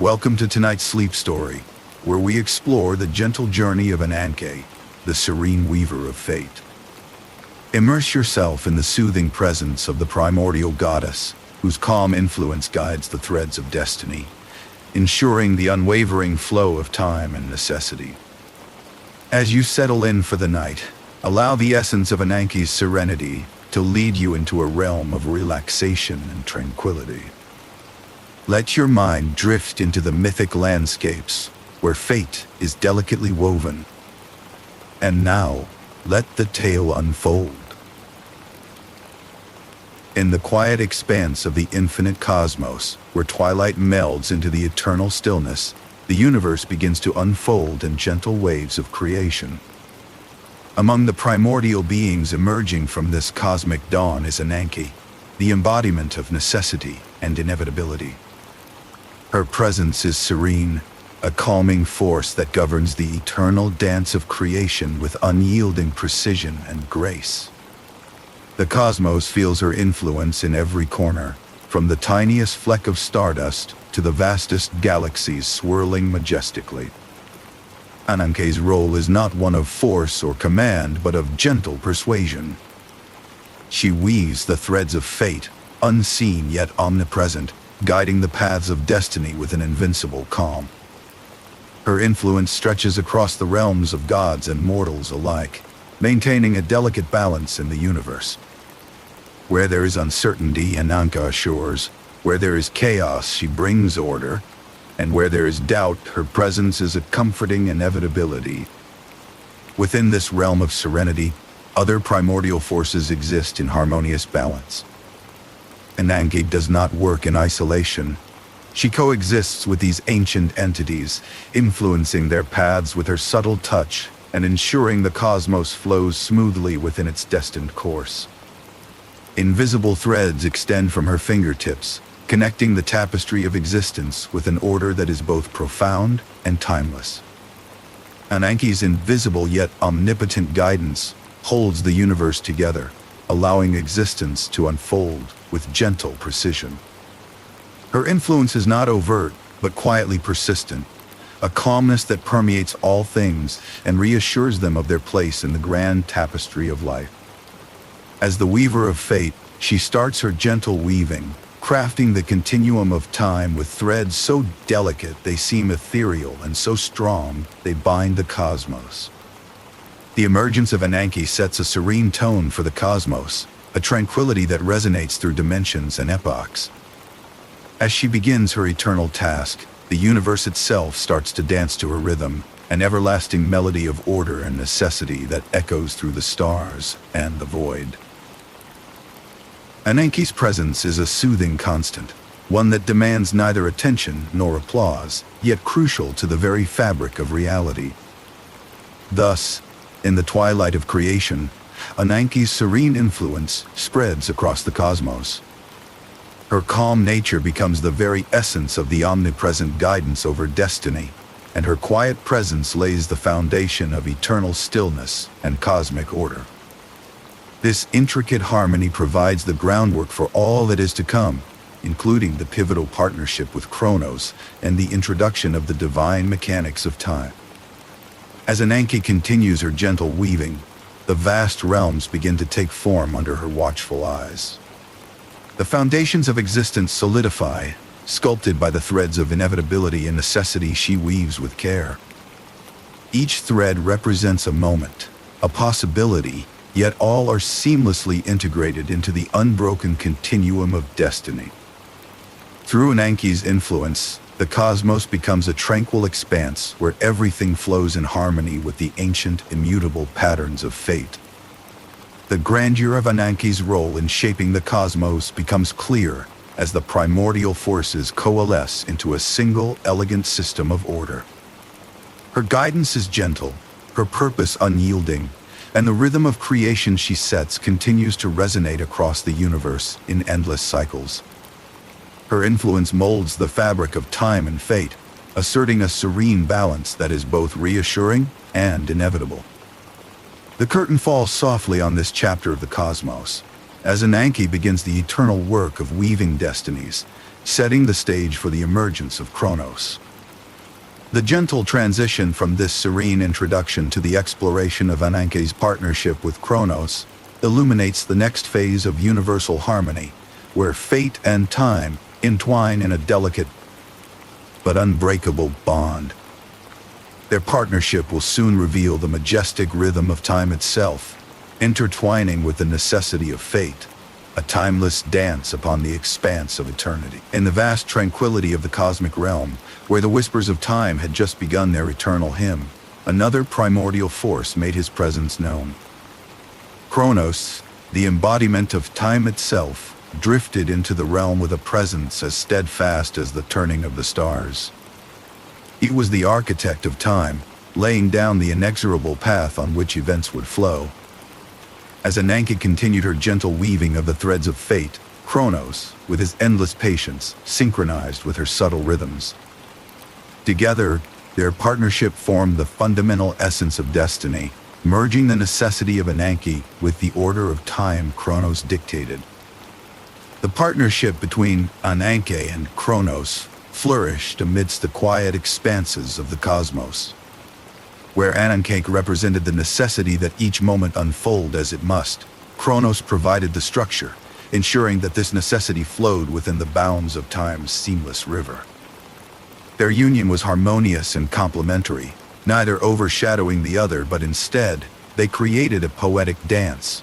Welcome to tonight's sleep story, where we explore the gentle journey of Ananke, the serene weaver of fate. Immerse yourself in the soothing presence of the primordial goddess, whose calm influence guides the threads of destiny, ensuring the unwavering flow of time and necessity. As you settle in for the night, allow the essence of Ananke's serenity to lead you into a realm of relaxation and tranquility. Let your mind drift into the mythic landscapes where fate is delicately woven. And now, let the tale unfold. In the quiet expanse of the infinite cosmos, where twilight melds into the eternal stillness, the universe begins to unfold in gentle waves of creation. Among the primordial beings emerging from this cosmic dawn is Ananke, the embodiment of necessity and inevitability. Her presence is serene, a calming force that governs the eternal dance of creation with unyielding precision and grace. The cosmos feels her influence in every corner, from the tiniest fleck of stardust to the vastest galaxies swirling majestically. Ananke's role is not one of force or command, but of gentle persuasion. She weaves the threads of fate, unseen yet omnipresent, guiding the paths of destiny with an invincible calm. Her influence stretches across the realms of gods and mortals alike, maintaining a delicate balance in the universe. Where there is uncertainty, Ananke assures. Where there is chaos, she brings order. And where there is doubt, her presence is a comforting inevitability. Within this realm of serenity, other primordial forces exist in harmonious balance. Ananke does not work in isolation. She coexists with these ancient entities, influencing their paths with her subtle touch and ensuring the cosmos flows smoothly within its destined course. Invisible threads extend from her fingertips, connecting the tapestry of existence with an order that is both profound and timeless. Ananke's invisible yet omnipotent guidance holds the universe together, allowing existence to unfold with gentle precision. Her influence is not overt, but quietly persistent, a calmness that permeates all things and reassures them of their place in the grand tapestry of life. As the weaver of fate, she starts her gentle weaving, crafting the continuum of time with threads so delicate they seem ethereal and so strong they bind the cosmos. The emergence of Ananke sets a serene tone for the cosmos, a tranquility that resonates through dimensions and epochs. As she begins her eternal task, the universe itself starts to dance to her rhythm, an everlasting melody of order and necessity that echoes through the stars and the void. Ananke's presence is a soothing constant, one that demands neither attention nor applause, yet crucial to the very fabric of reality. Thus, in the twilight of creation, Ananke's serene influence spreads across the cosmos. Her calm nature becomes the very essence of the omnipresent guidance over destiny, and her quiet presence lays the foundation of eternal stillness and cosmic order. This intricate harmony provides the groundwork for all that is to come, including the pivotal partnership with Chronos and the introduction of the divine mechanics of time. As Ananke continues her gentle weaving, the vast realms begin to take form under her watchful eyes. The foundations of existence solidify, sculpted by the threads of inevitability and necessity she weaves with care. Each thread represents a moment, a possibility, yet all are seamlessly integrated into the unbroken continuum of destiny. Through Ananke's influence, the cosmos becomes a tranquil expanse where everything flows in harmony with the ancient, immutable patterns of fate. The grandeur of Ananke's role in shaping the cosmos becomes clear as the primordial forces coalesce into a single, elegant system of order. Her guidance is gentle, her purpose unyielding, and the rhythm of creation she sets continues to resonate across the universe in endless cycles. Her influence molds the fabric of time and fate, asserting a serene balance that is both reassuring and inevitable. The curtain falls softly on this chapter of the cosmos, as Ananke begins the eternal work of weaving destinies, setting the stage for the emergence of Chronos. The gentle transition from this serene introduction to the exploration of Ananke's partnership with Chronos illuminates the next phase of universal harmony, where fate and time entwine in a delicate but unbreakable bond. Their partnership will soon reveal the majestic rhythm of time itself, intertwining with the necessity of fate, a timeless dance upon the expanse of eternity. In the vast tranquility of the cosmic realm, where the whispers of time had just begun their eternal hymn, another primordial force made his presence known. Chronos, the embodiment of time itself, drifted into the realm with a presence as steadfast as the turning of the stars. He was the architect of time, laying down the inexorable path on which events would flow. As Ananke continued her gentle weaving of the threads of fate, Chronos, with his endless patience, synchronized with her subtle rhythms. Together, their partnership formed the fundamental essence of destiny, merging the necessity of Ananke with the order of time Chronos dictated. The partnership between Ananke and Chronos flourished amidst the quiet expanses of the cosmos. Where Ananke represented the necessity that each moment unfold as it must, Chronos provided the structure, ensuring that this necessity flowed within the bounds of time's seamless river. Their union was harmonious and complementary, neither overshadowing the other, but instead, they created a poetic dance.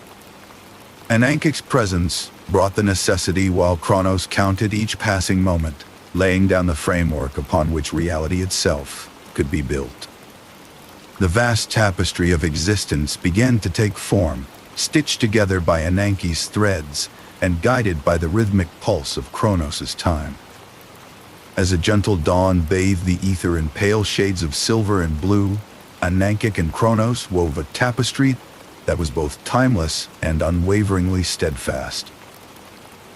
Ananke's presence brought the necessity while Chronos counted each passing moment, laying down the framework upon which reality itself could be built. The vast tapestry of existence began to take form, stitched together by Ananke's threads and guided by the rhythmic pulse of Chronos' time. As a gentle dawn bathed the ether in pale shades of silver and blue, Ananke and Chronos wove a tapestry that was both timeless and unwaveringly steadfast.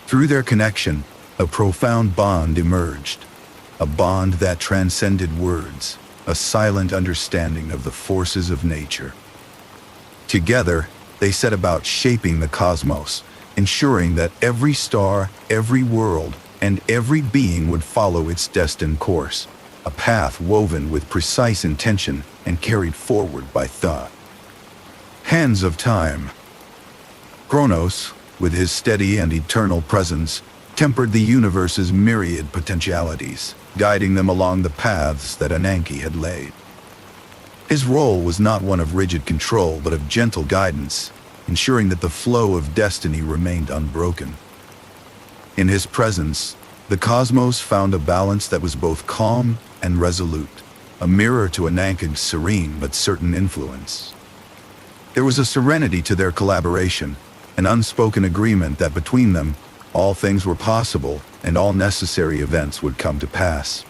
Through their connection, a profound bond emerged, a bond that transcended words, a silent understanding of the forces of nature. Together, they set about shaping the cosmos, ensuring that every star, every world, and every being would follow its destined course, a path woven with precise intention and carried forward by thought. Hands of time. Chronos, with his steady and eternal presence, tempered the universe's myriad potentialities, guiding them along the paths that Ananke had laid. His role was not one of rigid control, but of gentle guidance, ensuring that the flow of destiny remained unbroken. In his presence, the cosmos found a balance that was both calm and resolute, a mirror to Ananke's serene but certain influence. There was a serenity to their collaboration, an unspoken agreement that between them, all things were possible and all necessary events would come to pass.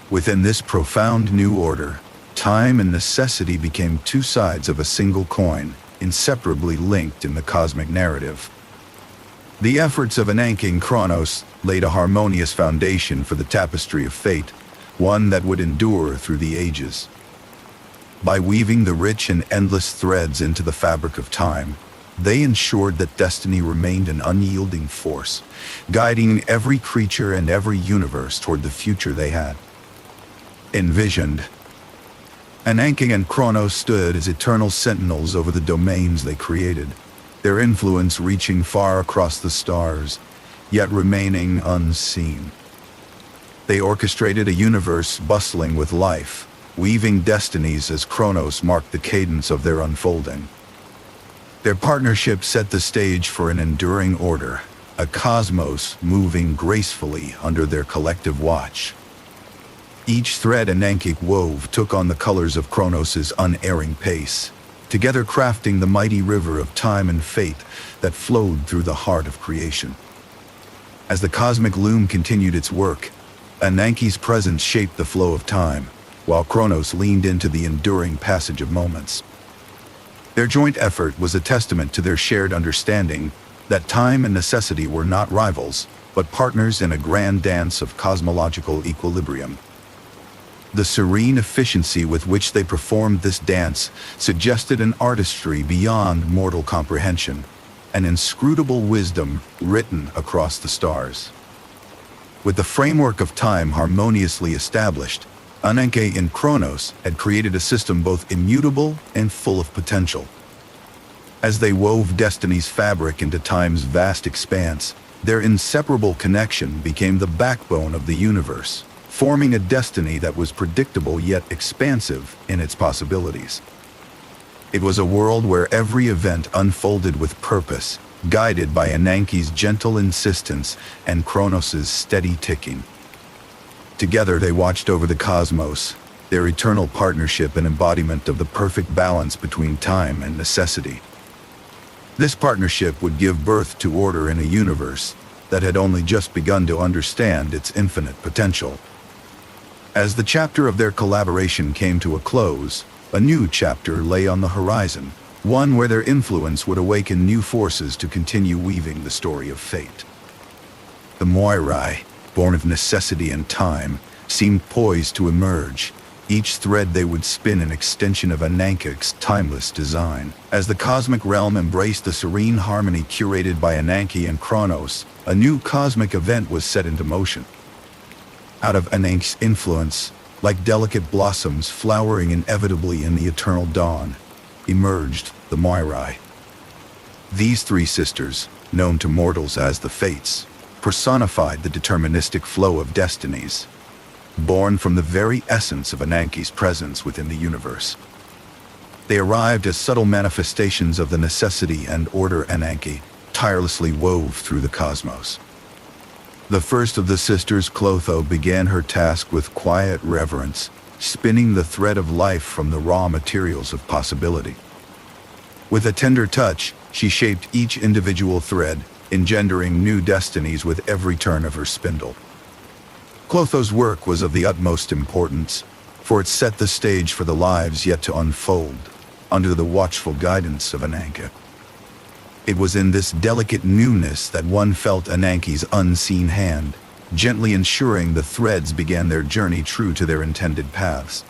Within this profound new order, time and necessity became two sides of a single coin, inseparably linked in the cosmic narrative. The efforts of Ananke and Chronos laid a harmonious foundation for the tapestry of fate, one that would endure through the ages. By weaving the rich and endless threads into the fabric of time, they ensured that destiny remained an unyielding force, guiding every creature and every universe toward the future they had envisioned. Ananke and Chronos stood as eternal sentinels over the domains they created, their influence reaching far across the stars, yet remaining unseen. They orchestrated a universe bustling with life, weaving destinies as Chronos marked the cadence of their unfolding. Their partnership set the stage for an enduring order, a cosmos moving gracefully under their collective watch. Each thread Ananke wove took on the colors of Chronos' unerring pace, together crafting the mighty river of time and fate that flowed through the heart of creation. As the cosmic loom continued its work, Ananke's presence shaped the flow of time, while Chronos leaned into the enduring passage of moments. Their joint effort was a testament to their shared understanding that time and necessity were not rivals, but partners in a grand dance of cosmological equilibrium. The serene efficiency with which they performed this dance suggested an artistry beyond mortal comprehension, an inscrutable wisdom written across the stars. With the framework of time harmoniously established, Ananke and Chronos had created a system both immutable and full of potential. As they wove Destiny's fabric into time's vast expanse, their inseparable connection became the backbone of the universe, forming a destiny that was predictable yet expansive in its possibilities. It was a world where every event unfolded with purpose, guided by Ananke's gentle insistence and Chronos' steady ticking. Together they watched over the cosmos, their eternal partnership and embodiment of the perfect balance between time and necessity. This partnership would give birth to order in a universe that had only just begun to understand its infinite potential. As the chapter of their collaboration came to a close, a new chapter lay on the horizon, one where their influence would awaken new forces to continue weaving the story of fate. The Moirai, born of necessity and time, seemed poised to emerge, each thread they would spin an extension of Ananke's timeless design. As the cosmic realm embraced the serene harmony curated by Ananke and Chronos, a new cosmic event was set into motion. Out of Ananke's influence, like delicate blossoms flowering inevitably in the eternal dawn, emerged the Moirai. These three sisters, known to mortals as the Fates, personified the deterministic flow of destinies, born from the very essence of Ananke's presence within the universe. They arrived as subtle manifestations of the necessity and order Ananke tirelessly wove through the cosmos. The first of the sisters, Clotho, began her task with quiet reverence, spinning the thread of life from the raw materials of possibility. With a tender touch, she shaped each individual thread, engendering new destinies with every turn of her spindle. Clotho's work was of the utmost importance, for it set the stage for the lives yet to unfold, under the watchful guidance of Ananke. It was in this delicate newness that one felt Ananke's unseen hand, gently ensuring the threads began their journey true to their intended paths.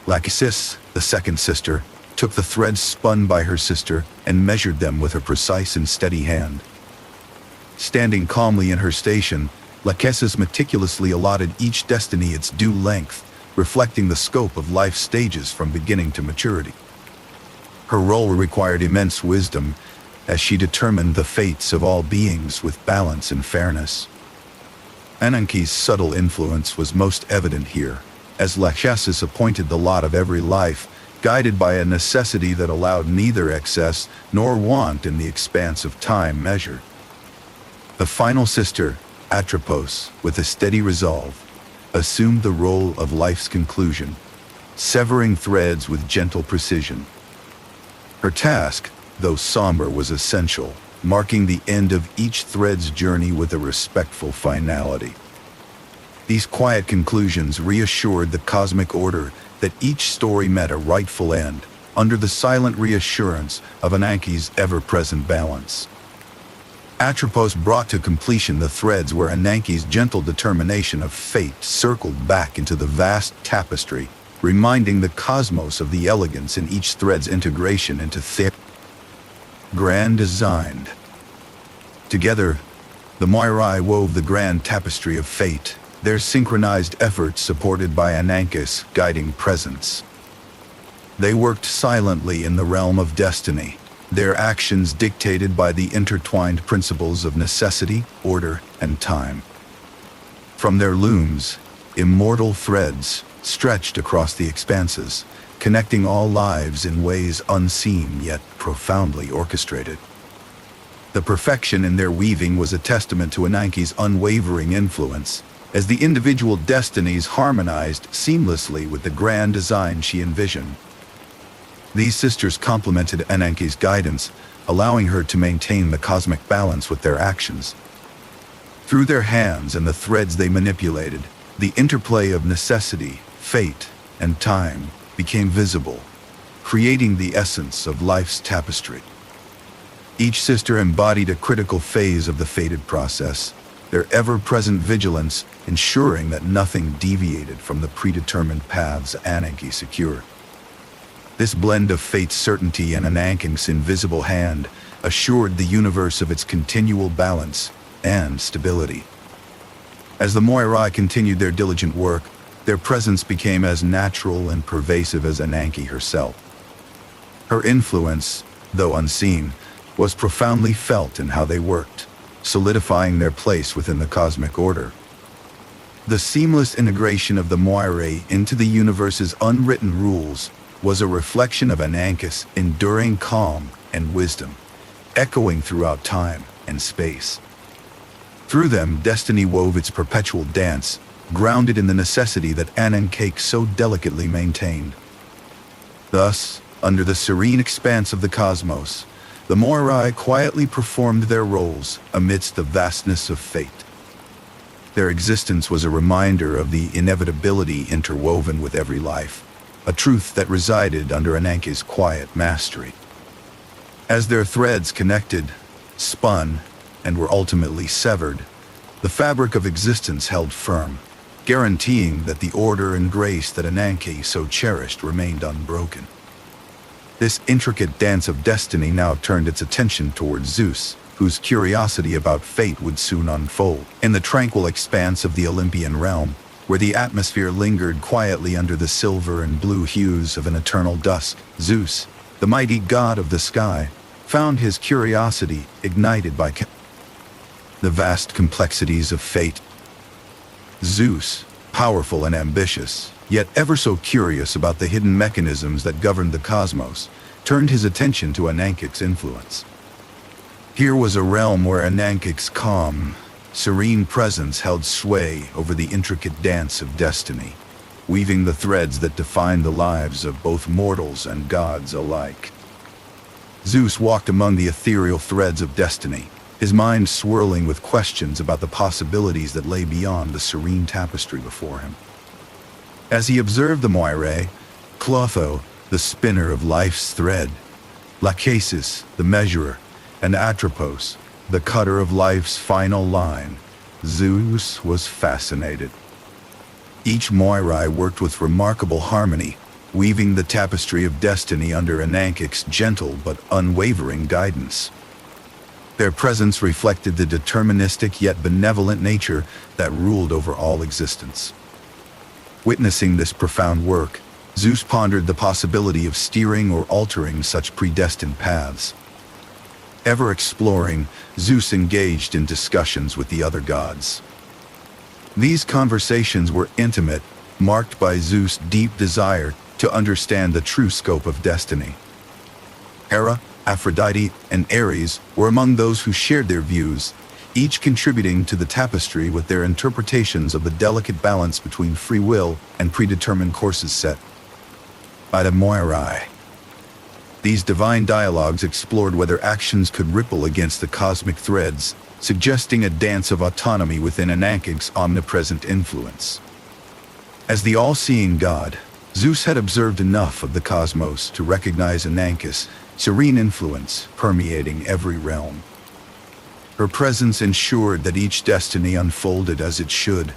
Lachesis, the second sister, took the threads spun by her sister and measured them with a precise and steady hand. Standing calmly in her station, Lachesis meticulously allotted each destiny its due length, reflecting the scope of life's stages from beginning to maturity. Her role required immense wisdom, as she determined the fates of all beings with balance and fairness. Ananke's subtle influence was most evident here, as Lachesis appointed the lot of every life, guided by a necessity that allowed neither excess nor want in the expanse of time measured. The final sister, Atropos, with a steady resolve, assumed the role of life's conclusion, severing threads with gentle precision. Her task, though somber, was essential, marking the end of each thread's journey with a respectful finality. These quiet conclusions reassured the cosmic order that each story met a rightful end, under the silent reassurance of Ananke's ever-present balance. Atropos brought to completion the threads where Ananke's gentle determination of fate circled back into the vast tapestry, reminding the cosmos of the elegance in each thread's integration into thick, grand designed. Together, the Moirai wove the grand tapestry of fate, their synchronized efforts supported by Ananke's guiding presence. They worked silently in the realm of destiny, their actions dictated by the intertwined principles of necessity, order, and time. From their looms, immortal threads stretched across the expanses, connecting all lives in ways unseen yet profoundly orchestrated. The perfection in their weaving was a testament to Ananke's unwavering influence, as the individual destinies harmonized seamlessly with the grand design she envisioned. These sisters complemented Ananke's guidance, allowing her to maintain the cosmic balance with their actions. Through their hands and the threads they manipulated, the interplay of necessity, fate, and time became visible, creating the essence of life's tapestry. Each sister embodied a critical phase of the fated process, their ever-present vigilance ensuring that nothing deviated from the predetermined paths Ananke secured. This blend of fate's certainty and Ananke's invisible hand assured the universe of its continual balance and stability. As the Moirai continued their diligent work, their presence became as natural and pervasive as Ananke herself. Her influence, though unseen, was profoundly felt in how they worked, solidifying their place within the cosmic order. The seamless integration of the Moirai into the universe's unwritten rules was a reflection of Ananke's enduring calm and wisdom, echoing throughout time and space. Through them, destiny wove its perpetual dance, grounded in the necessity that Ananke so delicately maintained. Thus, under the serene expanse of the cosmos, the Moirai quietly performed their roles amidst the vastness of fate. Their existence was a reminder of the inevitability interwoven with every life, a truth that resided under Ananke's quiet mastery. As their threads connected, spun, and were ultimately severed, the fabric of existence held firm, guaranteeing that the order and grace that Ananke so cherished remained unbroken. This intricate dance of destiny now turned its attention towards Zeus, whose curiosity about fate would soon unfold. In the tranquil expanse of the Olympian realm, where the atmosphere lingered quietly under the silver and blue hues of an eternal dusk, Zeus, the mighty god of the sky, found his curiosity ignited by the vast complexities of fate. Zeus, powerful and ambitious, yet ever so curious about the hidden mechanisms that governed the cosmos, turned his attention to Ananke's influence. Here was a realm where Ananke's calm, serene presence held sway over the intricate dance of destiny, weaving the threads that defined the lives of both mortals and gods alike. Zeus walked among the ethereal threads of destiny, his mind swirling with questions about the possibilities that lay beyond the serene tapestry before him. As he observed the Moirai, Clotho, the spinner of life's thread, Lachesis, the measurer, and Atropos, the cutter of life's final line, Zeus was fascinated. Each Moirai worked with remarkable harmony, weaving the tapestry of destiny under Ananke's gentle but unwavering guidance. Their presence reflected the deterministic yet benevolent nature that ruled over all existence. Witnessing this profound work, Zeus pondered the possibility of steering or altering such predestined paths. Ever exploring, Zeus engaged in discussions with the other gods. These conversations were intimate, marked by Zeus' deep desire to understand the true scope of destiny. Hera, Aphrodite, and Ares were among those who shared their views, each contributing to the tapestry with their interpretations of the delicate balance between free will and predetermined courses set by the Moirai. These divine dialogues explored whether actions could ripple against the cosmic threads, suggesting a dance of autonomy within Ananke's omnipresent influence. As the all-seeing god, Zeus had observed enough of the cosmos to recognize Ananke's serene influence permeating every realm. Her presence ensured that each destiny unfolded as it should,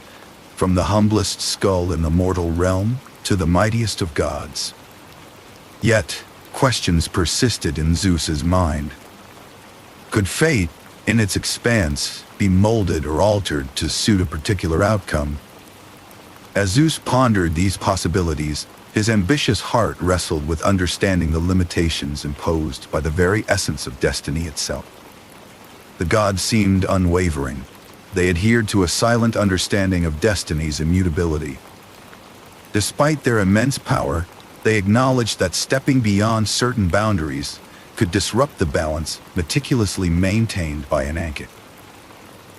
from the humblest skull in the mortal realm to the mightiest of gods. Yet, questions persisted in Zeus's mind. Could fate, in its expanse, be molded or altered to suit a particular outcome? As Zeus pondered these possibilities, his ambitious heart wrestled with understanding the limitations imposed by the very essence of destiny itself. The gods seemed unwavering. They adhered to a silent understanding of destiny's immutability. Despite their immense power, they acknowledged that stepping beyond certain boundaries could disrupt the balance meticulously maintained by Ananke.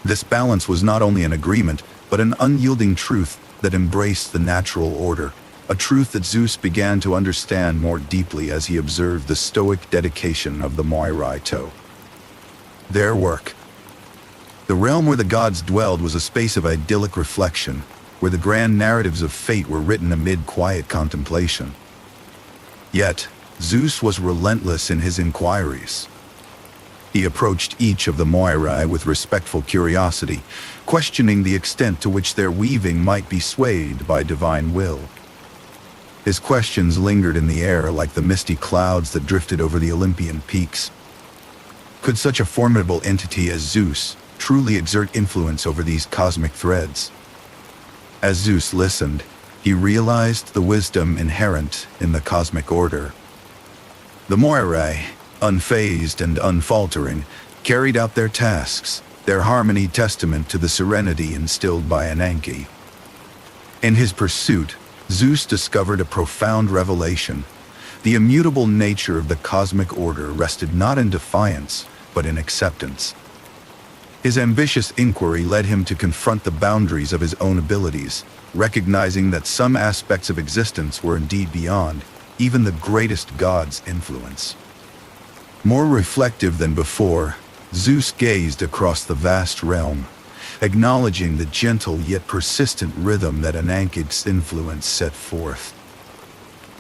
This balance was not only an agreement, but an unyielding truth that embraced the natural order, a truth that Zeus began to understand more deeply as he observed the stoic dedication of the Moirai to their work. The realm where the gods dwelled was a space of idyllic reflection, where the grand narratives of fate were written amid quiet contemplation. Yet, Zeus was relentless in his inquiries. He approached each of the Moirai with respectful curiosity, questioning the extent to which their weaving might be swayed by divine will. His questions lingered in the air like the misty clouds that drifted over the Olympian peaks. Could such a formidable entity as Zeus truly exert influence over these cosmic threads. As Zeus listened, he realized the wisdom inherent in the cosmic order. The Moirai, unfazed and unfaltering, carried out their tasks, their harmony testament to the serenity instilled by Ananke. In his pursuit, Zeus discovered a profound revelation. The immutable nature of the cosmic order rested not in defiance, but in acceptance. His ambitious inquiry led him to confront the boundaries of his own abilities, recognizing that some aspects of existence were indeed beyond even the greatest god's influence. More reflective than before, Zeus gazed across the vast realm, acknowledging the gentle yet persistent rhythm that Ananke's influence set forth.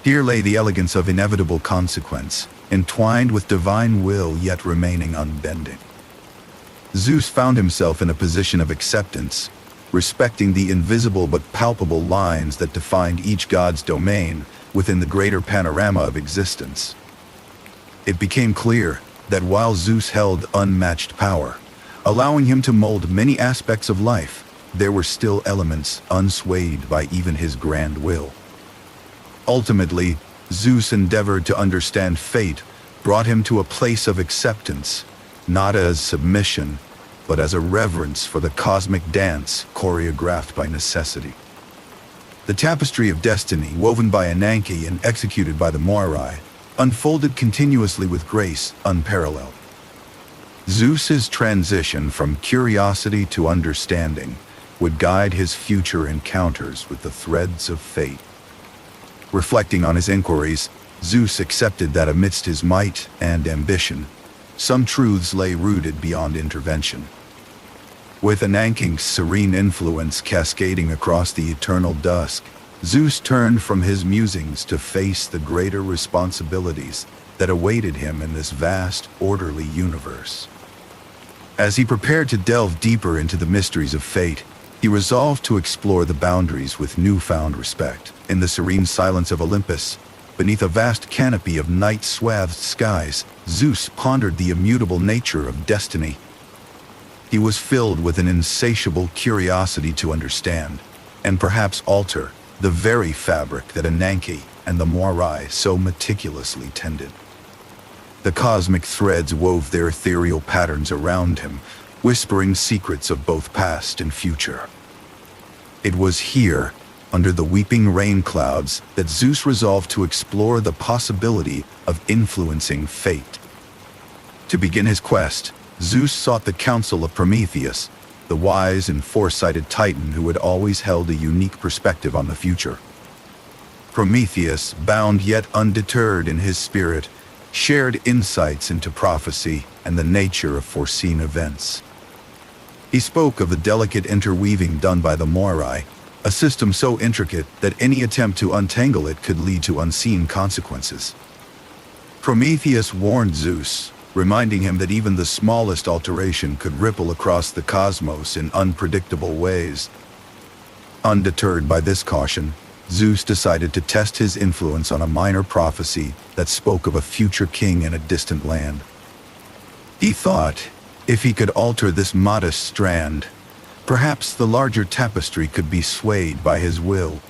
Here lay the elegance of inevitable consequence, entwined with divine will yet remaining unbending. Zeus found himself in a position of acceptance, respecting the invisible but palpable lines that defined each god's domain within the greater panorama of existence. It became clear that while Zeus held unmatched power, allowing him to mold many aspects of life, there were still elements unswayed by even his grand will. Ultimately, Zeus endeavored to understand fate, brought him to a place of acceptance, not as submission, but as a reverence for the cosmic dance choreographed by necessity. The tapestry of destiny, woven by Ananke and executed by the Moirai, unfolded continuously with grace unparalleled. Zeus's transition from curiosity to understanding would guide his future encounters with the threads of fate. Reflecting on his inquiries, Zeus accepted that amidst his might and ambition, some truths lay rooted beyond intervention. With Ananke's serene influence cascading across the eternal dusk, Zeus turned from his musings to face the greater responsibilities that awaited him in this vast, orderly universe. As he prepared to delve deeper into the mysteries of fate, he resolved to explore the boundaries with newfound respect. In the serene silence of Olympus, beneath a vast canopy of night-swathed skies, Zeus pondered the immutable nature of destiny. He was filled with an insatiable curiosity to understand, and perhaps alter, the very fabric that Ananke and the Moirai so meticulously tended. The cosmic threads wove their ethereal patterns around him, whispering secrets of both past and future. It was here, under the weeping rain clouds, that Zeus resolved to explore the possibility of influencing fate. To begin his quest, Zeus sought the counsel of Prometheus, the wise and foresighted Titan who had always held a unique perspective on the future. Prometheus, bound yet undeterred in his spirit, shared insights into prophecy and the nature of foreseen events. He spoke of the delicate interweaving done by the Moirai, a system so intricate that any attempt to untangle it could lead to unseen consequences. Prometheus warned Zeus, reminding him that even the smallest alteration could ripple across the cosmos in unpredictable ways. Undeterred by this caution, Zeus decided to test his influence on a minor prophecy that spoke of a future king in a distant land. He thought, if he could alter this modest strand, perhaps the larger tapestry could be swayed by his will.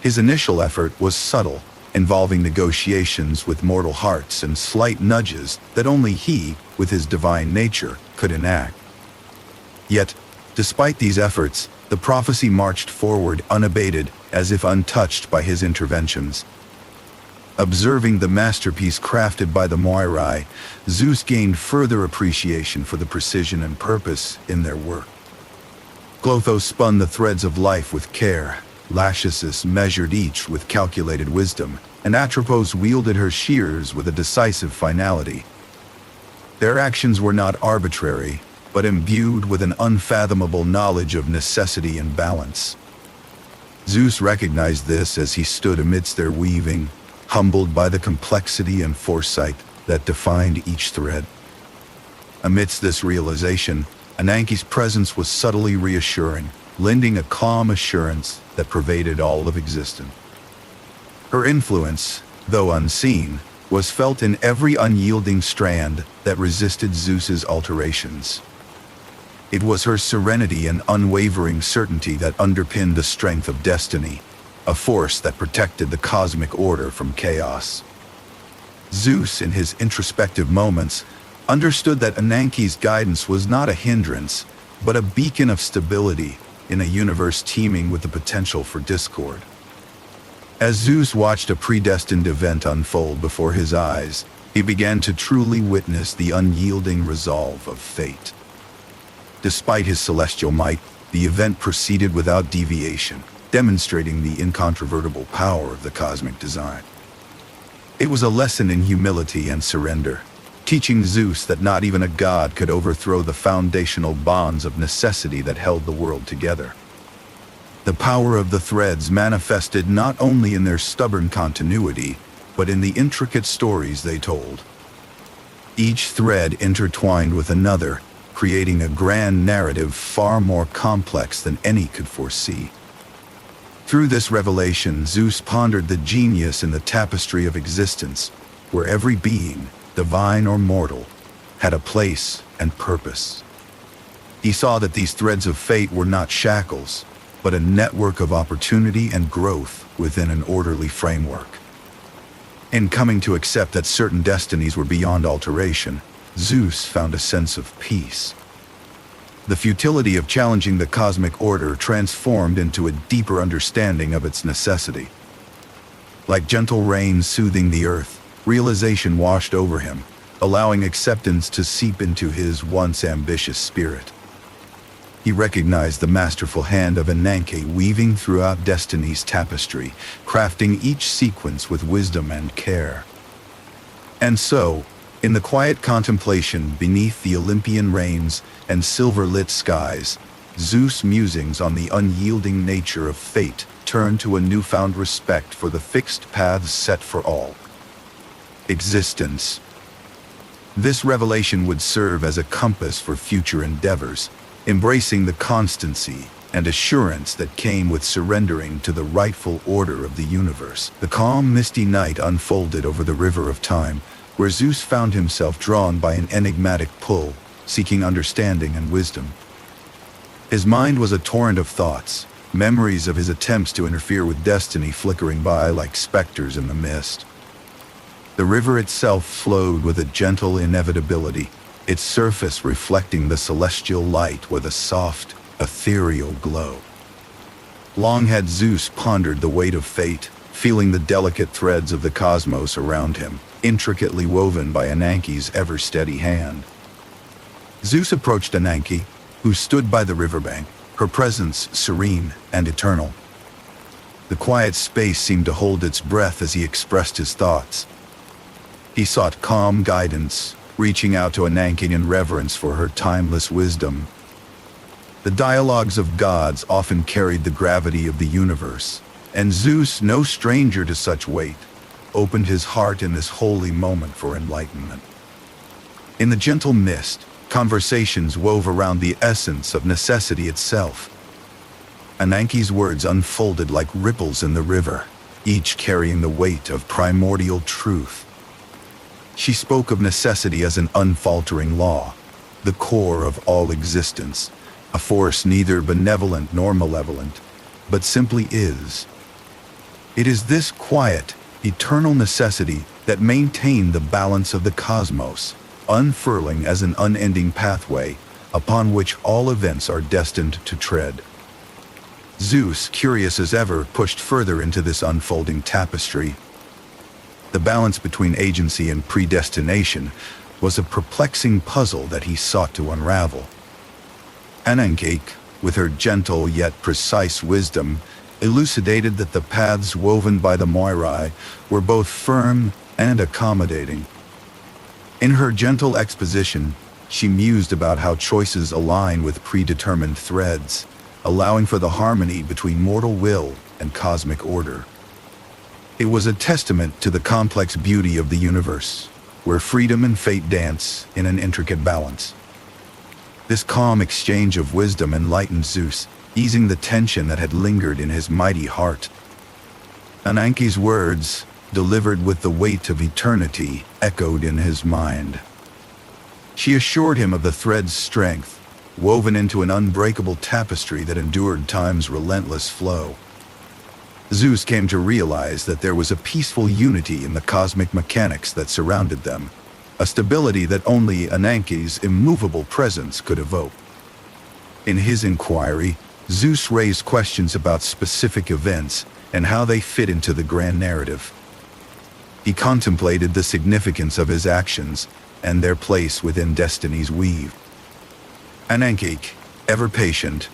His initial effort was subtle, involving negotiations with mortal hearts and slight nudges that only he, with his divine nature, could enact. Yet, despite these efforts, the prophecy marched forward unabated, as if untouched by his interventions. Observing the masterpiece crafted by the Moirai, Zeus gained further appreciation for the precision and purpose in their work. Clotho spun the threads of life with care, Lachesis measured each with calculated wisdom, and Atropos wielded her shears with a decisive finality. Their actions were not arbitrary, but imbued with an unfathomable knowledge of necessity and balance. Zeus recognized this as he stood amidst their weaving, humbled by the complexity and foresight that defined each thread. Amidst this realization, Ananke's presence was subtly reassuring, lending a calm assurance that pervaded all of existence. Her influence, though unseen, was felt in every unyielding strand that resisted Zeus's alterations. It was her serenity and unwavering certainty that underpinned the strength of destiny, a force that protected the cosmic order from chaos. Zeus, in his introspective moments, understood that Ananke's guidance was not a hindrance, but a beacon of stability in a universe teeming with the potential for discord. As Zeus watched a predestined event unfold before his eyes, he began to truly witness the unyielding resolve of fate. Despite his celestial might, the event proceeded without deviation, demonstrating the incontrovertible power of the cosmic design. It was a lesson in humility and surrender, teaching Zeus that not even a god could overthrow the foundational bonds of necessity that held the world together. The power of the threads manifested not only in their stubborn continuity, but in the intricate stories they told. Each thread intertwined with another, creating a grand narrative far more complex than any could foresee. Through this revelation, Zeus pondered the genius in the tapestry of existence, where every being, divine or mortal, had a place and purpose. He saw that these threads of fate were not shackles, but a network of opportunity and growth within an orderly framework. In coming to accept that certain destinies were beyond alteration, Zeus found a sense of peace. The futility of challenging the cosmic order transformed into a deeper understanding of its necessity. Like gentle rain soothing the earth, realization washed over him, allowing acceptance to seep into his once ambitious spirit. He recognized the masterful hand of Ananke weaving throughout Destiny's tapestry, crafting each sequence with wisdom and care. And so, in the quiet contemplation beneath the Olympian rains and silver-lit skies, Zeus' musings on the unyielding nature of fate turned to a newfound respect for the fixed paths set for all existence. This revelation would serve as a compass for future endeavors, embracing the constancy and assurance that came with surrendering to the rightful order of the universe. The calm, misty night unfolded over the river of time, where Zeus found himself drawn by an enigmatic pull, seeking understanding and wisdom. His mind was a torrent of thoughts, memories of his attempts to interfere with destiny flickering by like specters in the mist. The river itself flowed with a gentle inevitability, its surface reflecting the celestial light with a soft, ethereal glow. Long had Zeus pondered the weight of fate, feeling the delicate threads of the cosmos around him, intricately woven by Ananke's ever-steady hand. Zeus approached Ananke, who stood by the riverbank, her presence serene and eternal. The quiet space seemed to hold its breath as he expressed his thoughts. He sought calm guidance, reaching out to Ananke in reverence for her timeless wisdom. The dialogues of gods often carried the gravity of the universe, and Zeus, no stranger to such weight, opened his heart in this holy moment for enlightenment. In the gentle mist, conversations wove around the essence of necessity itself. Ananke's words unfolded like ripples in the river, each carrying the weight of primordial truth. She spoke of necessity as an unfaltering law, the core of all existence, a force neither benevolent nor malevolent, but simply is. It is this quiet, eternal necessity that maintained the balance of the cosmos, unfurling as an unending pathway upon which all events are destined to tread. Zeus, curious as ever, pushed further into this unfolding tapestry. The balance between agency and predestination was a perplexing puzzle that he sought to unravel. Ananke, with her gentle yet precise wisdom, elucidated that the paths woven by the Moirai were both firm and accommodating. In her gentle exposition, she mused about how choices align with predetermined threads, allowing for the harmony between mortal will and cosmic order. It was a testament to the complex beauty of the universe, where freedom and fate dance in an intricate balance. This calm exchange of wisdom enlightened Zeus, easing the tension that had lingered in his mighty heart. Ananke's words, delivered with the weight of eternity, echoed in his mind. She assured him of the thread's strength, woven into an unbreakable tapestry that endured time's relentless flow. Zeus came to realize that there was a peaceful unity in the cosmic mechanics that surrounded them, a stability that only Ananke's immovable presence could evoke. In his inquiry, Zeus raised questions about specific events and how they fit into the grand narrative. He contemplated the significance of his actions and their place within Destiny's weave. Ananke, ever patient,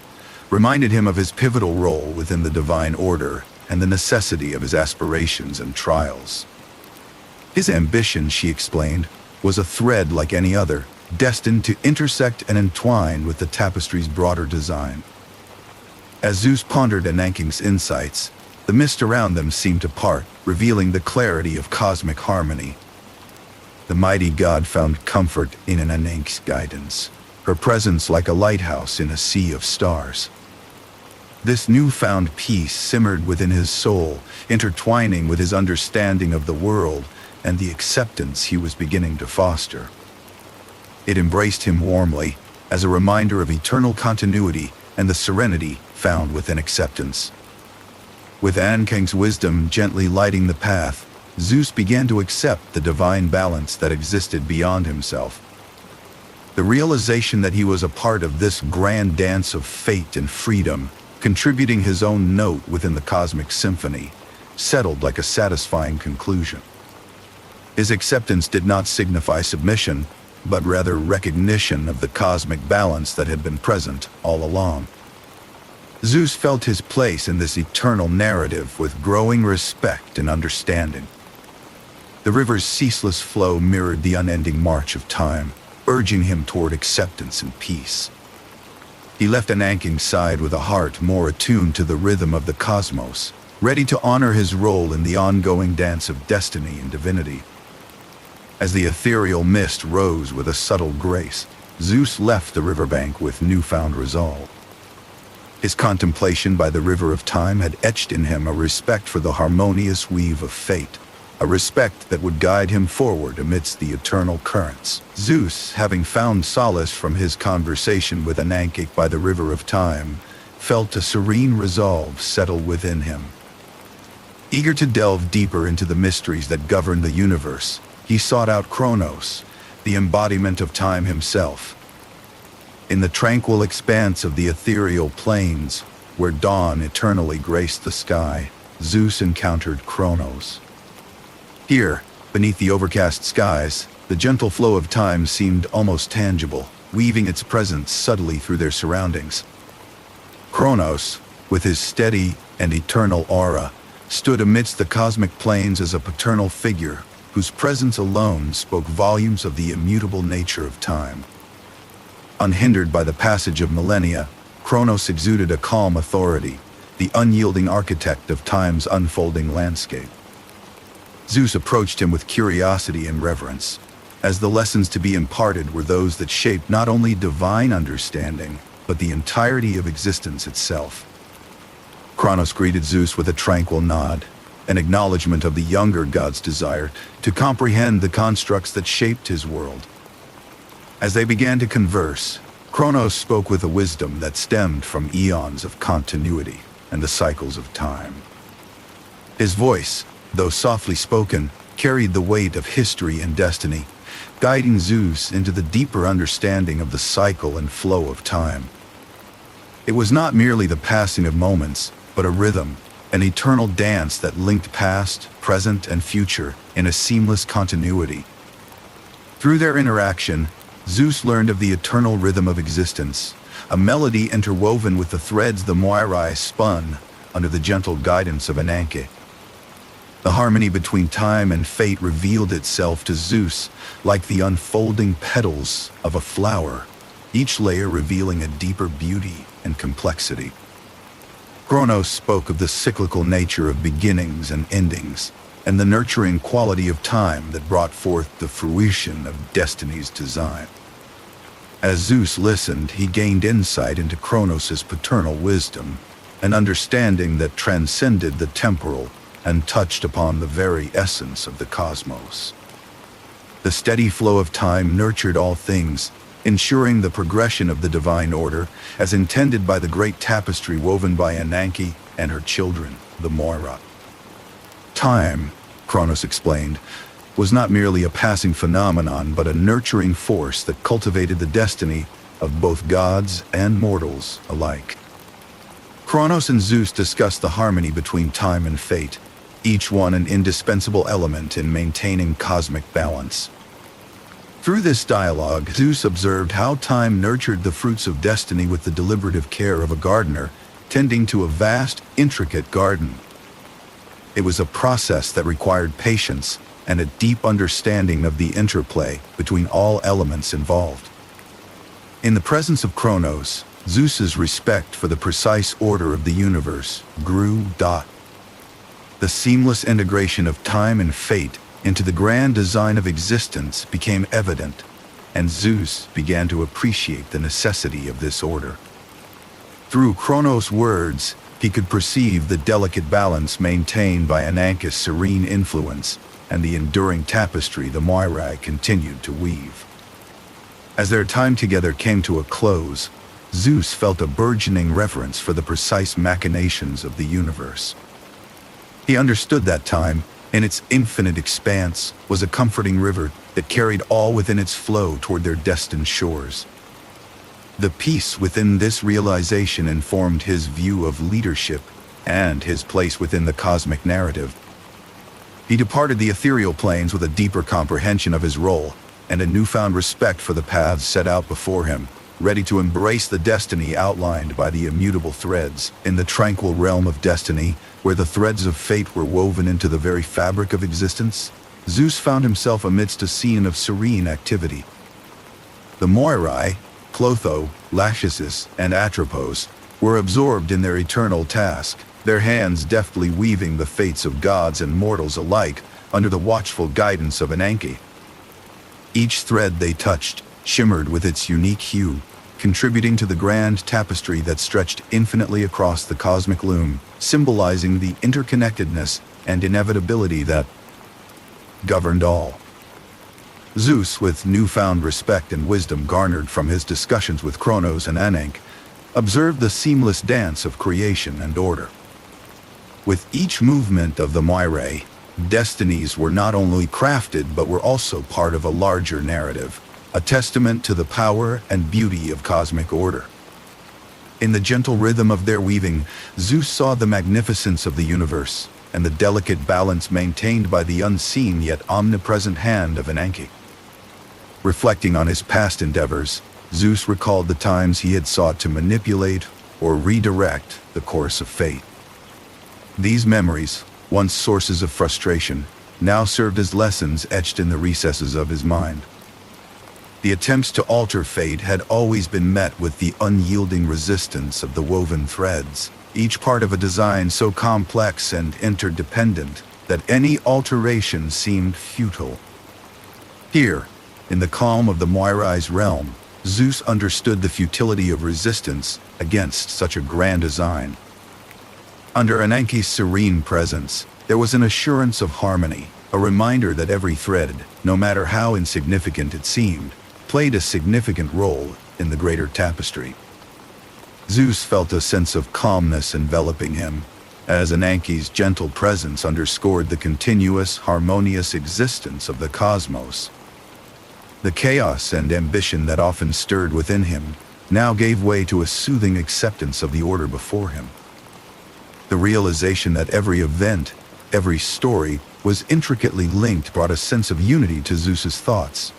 reminded him of his pivotal role within the divine order and the necessity of his aspirations and trials. His ambition, she explained, was a thread like any other, destined to intersect and entwine with the tapestry's broader design. As Zeus pondered Ananke's insights, the mist around them seemed to part, revealing the clarity of cosmic harmony. The mighty god found comfort in Ananke's guidance, her presence like a lighthouse in a sea of stars. This newfound peace simmered within his soul, intertwining with his understanding of the world and the acceptance he was beginning to foster. It embraced him warmly, as a reminder of eternal continuity and the serenity found within acceptance. With Ananke's wisdom gently lighting the path, Zeus began to accept the divine balance that existed beyond himself. The realization that he was a part of this grand dance of fate and freedom, contributing his own note within the cosmic symphony, settled like a satisfying conclusion. His acceptance did not signify submission, but rather recognition of the cosmic balance that had been present all along. Zeus felt his place in this eternal narrative with growing respect and understanding. The river's ceaseless flow mirrored the unending march of time, urging him toward acceptance and peace. He left Ananke's side with a heart more attuned to the rhythm of the cosmos, ready to honor his role in the ongoing dance of destiny and divinity. As the ethereal mist rose with a subtle grace, Zeus left the riverbank with newfound resolve. His contemplation by the river of time had etched in him a respect for the harmonious weave of fate, a respect that would guide him forward amidst the eternal currents. Zeus, having found solace from his conversation with Ananke by the river of time, felt a serene resolve settle within him. Eager to delve deeper into the mysteries that govern the universe, he sought out Chronos, the embodiment of time himself. In the tranquil expanse of the ethereal plains, where dawn eternally graced the sky, Zeus encountered Chronos. Here, beneath the overcast skies, the gentle flow of time seemed almost tangible, weaving its presence subtly through their surroundings. Chronos, with his steady and eternal aura, stood amidst the cosmic plains as a paternal figure whose presence alone spoke volumes of the immutable nature of time. Unhindered by the passage of millennia, Chronos exuded a calm authority, the unyielding architect of time's unfolding landscape. Zeus approached him with curiosity and reverence, as the lessons to be imparted were those that shaped not only divine understanding, but the entirety of existence itself. Chronos greeted Zeus with a tranquil nod, an acknowledgement of the younger god's desire to comprehend the constructs that shaped his world. As they began to converse, Chronos spoke with a wisdom that stemmed from eons of continuity and the cycles of time. His voice, though softly spoken, carried the weight of history and destiny, guiding Zeus into the deeper understanding of the cycle and flow of time. It was not merely the passing of moments, but a rhythm, an eternal dance that linked past, present, and future in a seamless continuity. Through their interaction, Zeus learned of the eternal rhythm of existence, a melody interwoven with the threads the Moirai spun under the gentle guidance of Ananke. The harmony between time and fate revealed itself to Zeus like the unfolding petals of a flower, each layer revealing a deeper beauty and complexity. Chronos spoke of the cyclical nature of beginnings and endings, and the nurturing quality of time that brought forth the fruition of Destiny's design. As Zeus listened, he gained insight into Chronos' paternal wisdom, an understanding that transcended the temporal and touched upon the very essence of the cosmos. The steady flow of time nurtured all things, ensuring the progression of the divine order as intended by the great tapestry woven by Ananke and her children, the Moirai. Time, Chronos explained, was not merely a passing phenomenon but a nurturing force that cultivated the destiny of both gods and mortals alike. Chronos and Zeus discussed the harmony between time and fate, each one an indispensable element in maintaining cosmic balance. Through this dialogue, Zeus observed how time nurtured the fruits of destiny with the deliberative care of a gardener, tending to a vast, intricate garden. It was a process that required patience and a deep understanding of the interplay between all elements involved. In the presence of Chronos, Zeus's respect for the precise order of the universe grew. The seamless integration of time and fate into the grand design of existence became evident, and Zeus began to appreciate the necessity of this order. Through Chronos' words, he could perceive the delicate balance maintained by Ananke's serene influence and the enduring tapestry the Moirai continued to weave. As their time together came to a close, Zeus felt a burgeoning reverence for the precise machinations of the universe. He understood that time, in its infinite expanse, was a comforting river that carried all within its flow toward their destined shores. The peace within this realization informed his view of leadership and his place within the cosmic narrative. He departed the ethereal planes with a deeper comprehension of his role and a newfound respect for the paths set out before him, ready to embrace the destiny outlined by the immutable threads. In the tranquil realm of destiny, where the threads of fate were woven into the very fabric of existence, Zeus found himself amidst a scene of serene activity. The Moirai, Clotho, Lachesis, and Atropos, were absorbed in their eternal task, their hands deftly weaving the fates of gods and mortals alike under the watchful guidance of Ananke. Each thread they touched shimmered with its unique hue, contributing to the grand tapestry that stretched infinitely across the cosmic loom, symbolizing the interconnectedness and inevitability that governed all. Zeus, with newfound respect and wisdom garnered from his discussions with Chronos and Ananke, observed the seamless dance of creation and order. With each movement of the Moirai, Destinies were not only crafted but were also part of a larger narrative, a testament to the power and beauty of cosmic order. In the gentle rhythm of their weaving, Zeus saw the magnificence of the universe and the delicate balance maintained by the unseen yet omnipresent hand of Ananke. Reflecting on his past endeavors, Zeus recalled the times he had sought to manipulate or redirect the course of fate. These memories, once sources of frustration, now served as lessons etched in the recesses of his mind. The attempts to alter fate had always been met with the unyielding resistance of the woven threads, each part of a design so complex and interdependent that any alteration seemed futile. Here, in the calm of the Moirai's realm, Zeus understood the futility of resistance against such a grand design. Under Ananke's serene presence, there was an assurance of harmony, a reminder that every thread, no matter how insignificant it seemed, played a significant role in the greater tapestry. Zeus felt a sense of calmness enveloping him, as Ananke's gentle presence underscored the continuous, harmonious existence of the cosmos. The chaos and ambition that often stirred within him now gave way to a soothing acceptance of the order before him. The realization that every event, every story, was intricately linked brought a sense of unity to Zeus's thoughts.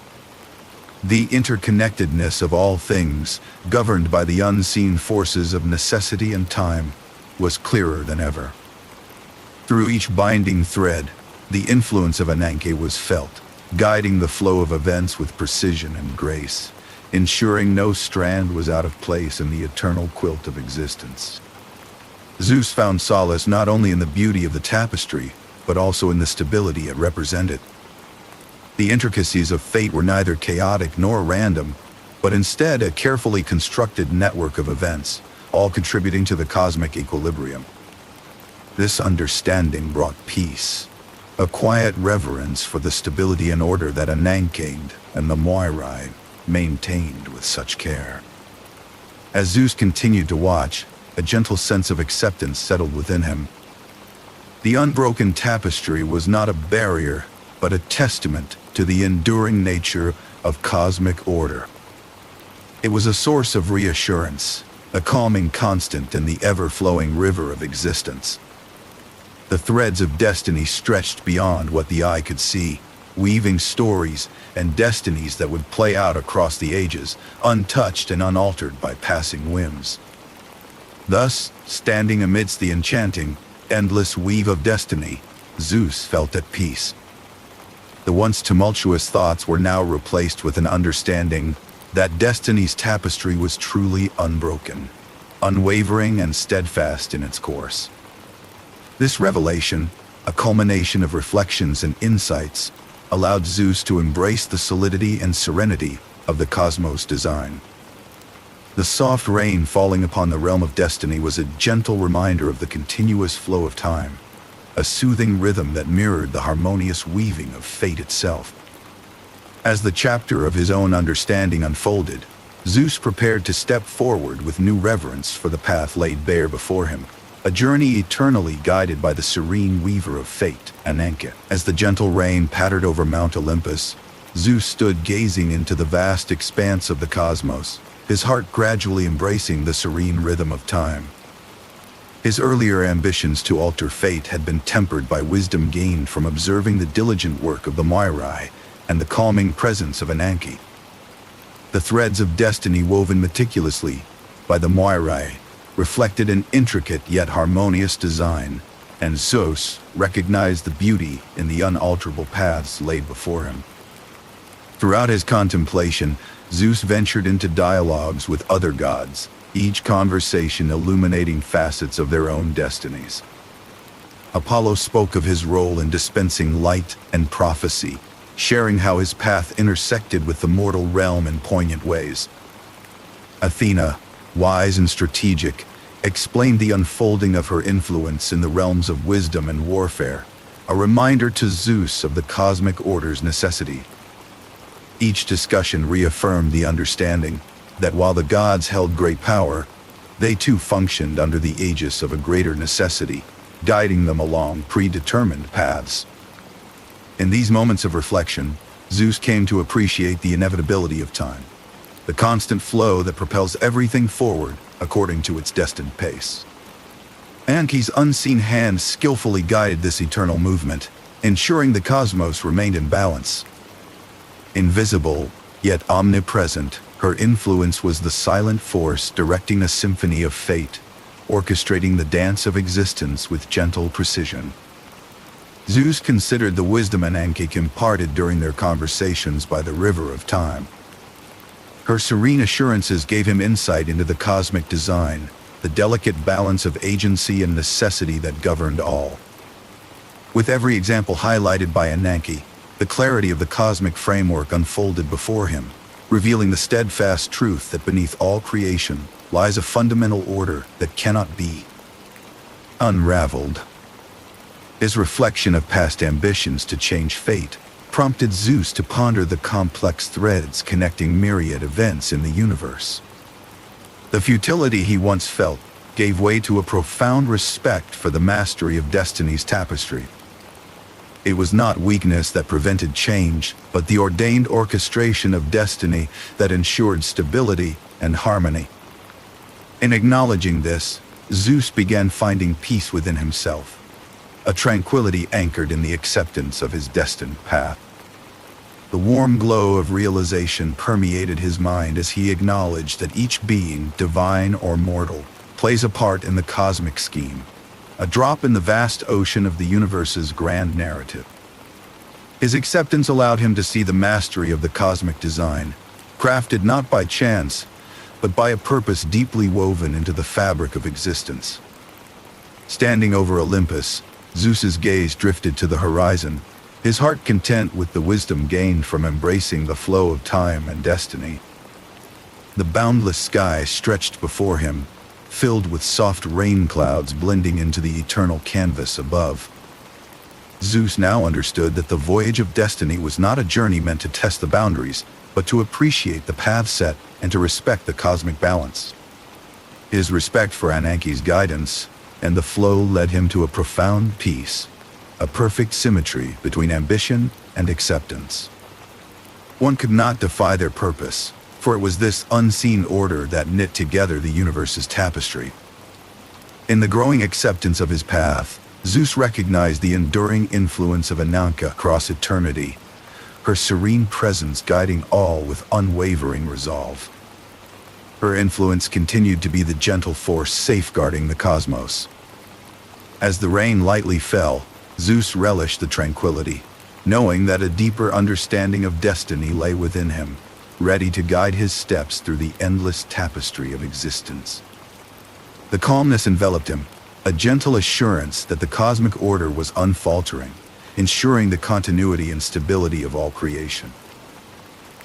The interconnectedness of all things, governed by the unseen forces of necessity and time, was clearer than ever. Through each binding thread, the influence of Ananke was felt, guiding the flow of events with precision and grace, ensuring no strand was out of place in the eternal quilt of existence. Zeus found solace not only in the beauty of the tapestry, but also in the stability it represented. The intricacies of fate were neither chaotic nor random, but instead a carefully constructed network of events, all contributing to the cosmic equilibrium. This understanding brought peace, a quiet reverence for the stability and order that Ananke and the Moirai maintained with such care. As Zeus continued to watch, a gentle sense of acceptance settled within him. The Unbroken Tapestry was not a barrier, but a testament to the enduring nature of cosmic order. It was a source of reassurance, a calming constant in the ever-flowing river of existence. The threads of destiny stretched beyond what the eye could see, weaving stories and destinies that would play out across the ages, untouched and unaltered by passing whims. Thus, standing amidst the enchanting, endless weave of destiny, Zeus felt at peace. The once tumultuous thoughts were now replaced with an understanding that destiny's tapestry was truly unbroken, unwavering and steadfast in its course. This revelation, a culmination of reflections and insights, allowed Zeus to embrace the solidity and serenity of the cosmos design. The soft rain falling upon the realm of destiny was a gentle reminder of the continuous flow of time, a soothing rhythm that mirrored the harmonious weaving of fate itself. As the chapter of his own understanding unfolded, Zeus prepared to step forward with new reverence for the path laid bare before him, a journey eternally guided by the serene weaver of fate, Ananke. As the gentle rain pattered over Mount Olympus, Zeus stood gazing into the vast expanse of the cosmos, his heart gradually embracing the serene rhythm of time. His earlier ambitions to alter fate had been tempered by wisdom gained from observing the diligent work of the Moirai and the calming presence of Ananke. The threads of destiny woven meticulously by the Moirai reflected an intricate yet harmonious design, and Zeus recognized the beauty in the unalterable paths laid before him. Throughout his contemplation, Zeus ventured into dialogues with other gods, each conversation illuminating facets of their own destinies. Apollo spoke of his role in dispensing light and prophecy, sharing how his path intersected with the mortal realm in poignant ways. Athena, wise and strategic, explained the unfolding of her influence in the realms of wisdom and warfare, a reminder to Zeus of the cosmic order's necessity. Each discussion reaffirmed the understanding that while the gods held great power, they too functioned under the aegis of a greater necessity, guiding them along predetermined paths. In these moments of reflection, Zeus came to appreciate the inevitability of time, the constant flow that propels everything forward according to its destined pace. Ananke's unseen hand skillfully guided this eternal movement, ensuring the cosmos remained in balance. Invisible, yet omnipresent, her influence was the silent force directing a symphony of fate, orchestrating the dance of existence with gentle precision. Zeus considered the wisdom Ananke imparted during their conversations by the river of time. Her serene assurances gave him insight into the cosmic design, the delicate balance of agency and necessity that governed all. With every example highlighted by Ananke, the clarity of the cosmic framework unfolded before him, revealing the steadfast truth that beneath all creation lies a fundamental order that cannot be unraveled. His reflection of past ambitions to change fate prompted Zeus to ponder the complex threads connecting myriad events in the universe. The futility he once felt gave way to a profound respect for the mastery of destiny's tapestry. It was not weakness that prevented change, but the ordained orchestration of destiny that ensured stability and harmony. In acknowledging this, Zeus began finding peace within himself, a tranquility anchored in the acceptance of his destined path. The warm glow of realization permeated his mind as he acknowledged that each being, divine or mortal, plays a part in the cosmic scheme, a drop in the vast ocean of the universe's grand narrative. His acceptance allowed him to see the mastery of the cosmic design, crafted not by chance, but by a purpose deeply woven into the fabric of existence. Standing over Olympus, Zeus's gaze drifted to the horizon, his heart content with the wisdom gained from embracing the flow of time and destiny. The boundless sky stretched before him, filled with soft rain clouds blending into the eternal canvas above. Zeus now understood that the voyage of destiny was not a journey meant to test the boundaries, but to appreciate the path set and to respect the cosmic balance. His respect for Ananke's guidance and the flow led him to a profound peace, a perfect symmetry between ambition and acceptance. One could not defy their purpose, for it was this unseen order that knit together the universe's tapestry. In the growing acceptance of his path, Zeus recognized the enduring influence of Ananke across eternity, her serene presence guiding all with unwavering resolve. Her influence continued to be the gentle force safeguarding the cosmos. As the rain lightly fell, Zeus relished the tranquility, knowing that a deeper understanding of destiny lay within him, ready to guide his steps through the endless tapestry of existence. The calmness enveloped him, a gentle assurance that the cosmic order was unfaltering, ensuring the continuity and stability of all creation.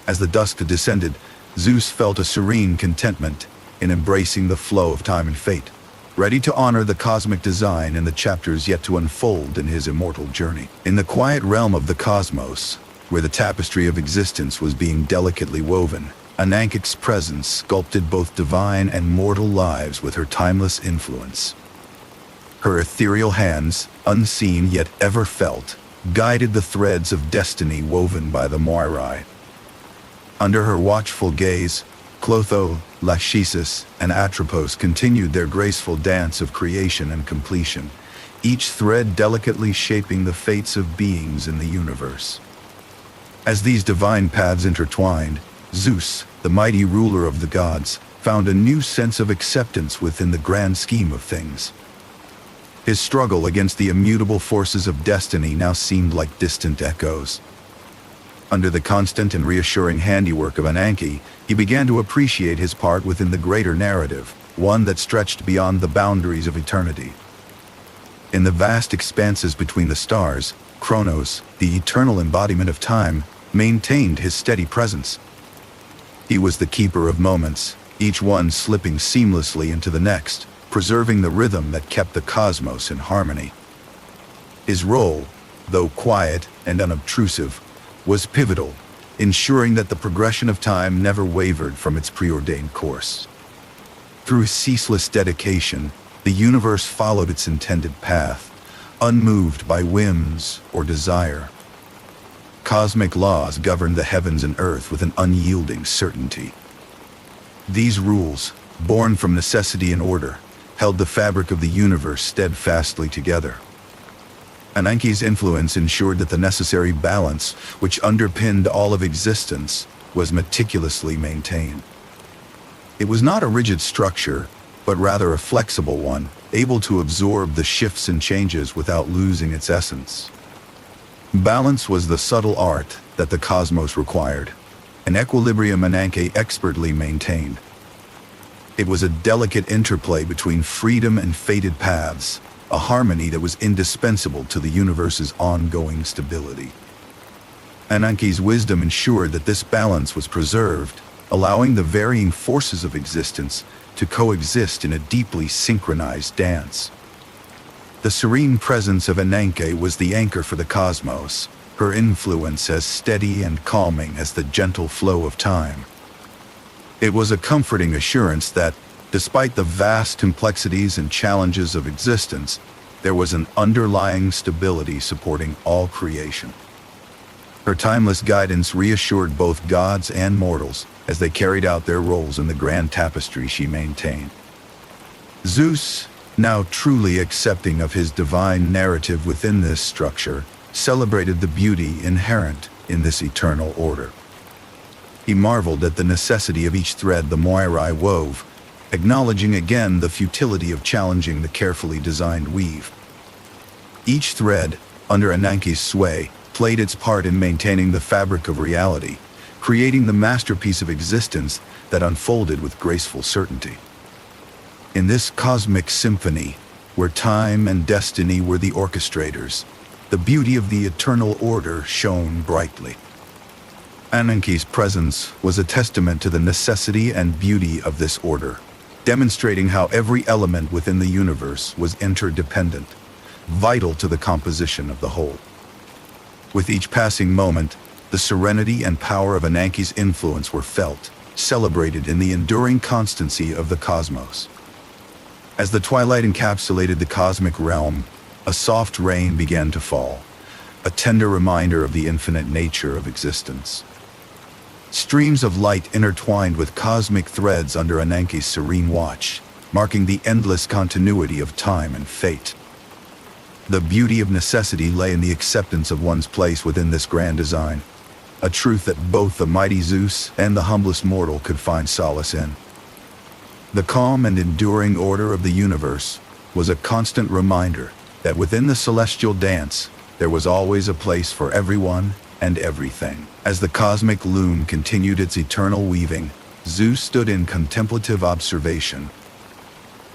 As the dusk descended, Zeus felt a serene contentment in embracing the flow of time and fate, ready to honor the cosmic design in the chapters yet to unfold in his immortal journey. In the quiet realm of the cosmos, where the tapestry of existence was being delicately woven, Ananke's presence sculpted both divine and mortal lives with her timeless influence. Her ethereal hands, unseen yet ever felt, guided the threads of destiny woven by the Moirai. Under her watchful gaze, Clotho, Lachesis, and Atropos continued their graceful dance of creation and completion, each thread delicately shaping the fates of beings in the universe. As these divine paths intertwined, Zeus, the mighty ruler of the gods, found a new sense of acceptance within the grand scheme of things. His struggle against the immutable forces of destiny now seemed like distant echoes. Under the constant and reassuring handiwork of Ananke, he began to appreciate his part within the greater narrative, one that stretched beyond the boundaries of eternity. In the vast expanses between the stars, Chronos, the eternal embodiment of time, maintained his steady presence. He was the keeper of moments, each one slipping seamlessly into the next, preserving the rhythm that kept the cosmos in harmony. His role, though quiet and unobtrusive, was pivotal, ensuring that the progression of time never wavered from its preordained course. Through ceaseless dedication, the universe followed its intended path, unmoved by whims or desire. Cosmic laws governed the heavens and earth with an unyielding certainty. These rules, born from necessity and order, held the fabric of the universe steadfastly together. Ananke's influence ensured that the necessary balance, which underpinned all of existence, was meticulously maintained. It was not a rigid structure, but rather a flexible one, able to absorb the shifts and changes without losing its essence. Balance was the subtle art that the cosmos required, an equilibrium Ananke expertly maintained. It was a delicate interplay between freedom and fated paths, a harmony that was indispensable to the universe's ongoing stability. Ananke's wisdom ensured that this balance was preserved, allowing the varying forces of existence to coexist in a deeply synchronized dance. The serene presence of Ananke was the anchor for the cosmos, her influence as steady and calming as the gentle flow of time. It was a comforting assurance that, despite the vast complexities and challenges of existence, there was an underlying stability supporting all creation. Her timeless guidance reassured both gods and mortals as they carried out their roles in the grand tapestry she maintained. Zeus, now truly accepting of his divine narrative within this structure, celebrated the beauty inherent in this eternal order. He marveled at the necessity of each thread the Moirai wove, acknowledging again the futility of challenging the carefully designed weave. Each thread, under Ananke's sway, played its part in maintaining the fabric of reality, creating the masterpiece of existence that unfolded with graceful certainty. In this cosmic symphony, where time and destiny were the orchestrators, the beauty of the eternal order shone brightly. Ananke's presence was a testament to the necessity and beauty of this order, demonstrating how every element within the universe was interdependent, vital to the composition of the whole. With each passing moment, the serenity and power of Ananke's influence were felt, celebrated in the enduring constancy of the cosmos. As the twilight encapsulated the cosmic realm, a soft rain began to fall, a tender reminder of the infinite nature of existence. Streams of light intertwined with cosmic threads under Ananke's serene watch, marking the endless continuity of time and fate. The beauty of necessity lay in the acceptance of one's place within this grand design, a truth that both the mighty Zeus and the humblest mortal could find solace in. The calm and enduring order of the universe was a constant reminder that within the celestial dance, there was always a place for everyone and everything. As the cosmic loom continued its eternal weaving, Zeus stood in contemplative observation.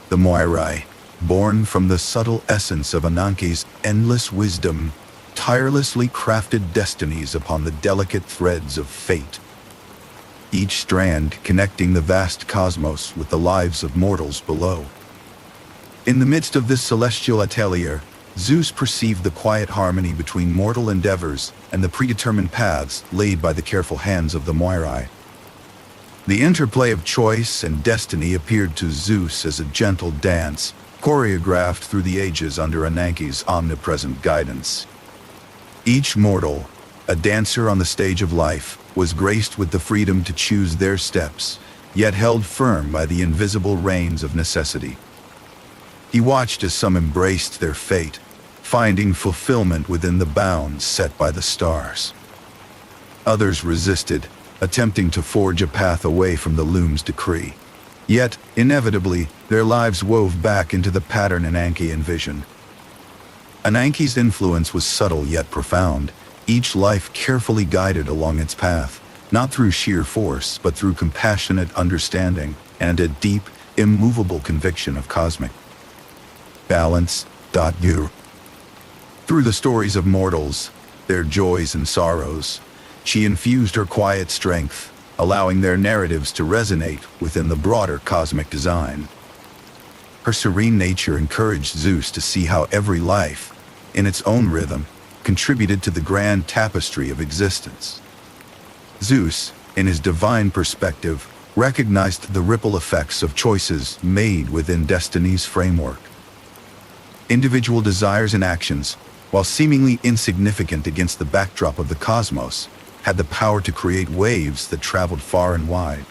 The Moirai, born from the subtle essence of Ananke's endless wisdom, tirelessly crafted destinies upon the delicate threads of fate, each strand connecting the vast cosmos with the lives of mortals below. In the midst of this celestial atelier, Zeus perceived the quiet harmony between mortal endeavors and the predetermined paths laid by the careful hands of the Moirai. The interplay of choice and destiny appeared to Zeus as a gentle dance, choreographed through the ages under Ananke's omnipresent guidance. Each mortal, a dancer on the stage of life, was graced with the freedom to choose their steps, yet held firm by the invisible reins of necessity. He watched as some embraced their fate, finding fulfillment within the bounds set by the stars. Others resisted, attempting to forge a path away from the loom's decree. Yet, inevitably, their lives wove back into the pattern Ananke envisioned. Ananke's influence was subtle yet profound, each life carefully guided along its path, not through sheer force, but through compassionate understanding and a deep, immovable conviction of cosmic balance. Through the stories of mortals, their joys and sorrows, she infused her quiet strength, allowing their narratives to resonate within the broader cosmic design. Her serene nature encouraged Zeus to see how every life, in its own rhythm, contributed to the grand tapestry of existence. Zeus, in his divine perspective, recognized the ripple effects of choices made within Destiny's framework. Individual desires and actions, while seemingly insignificant against the backdrop of the cosmos, had the power to create waves that traveled far and wide.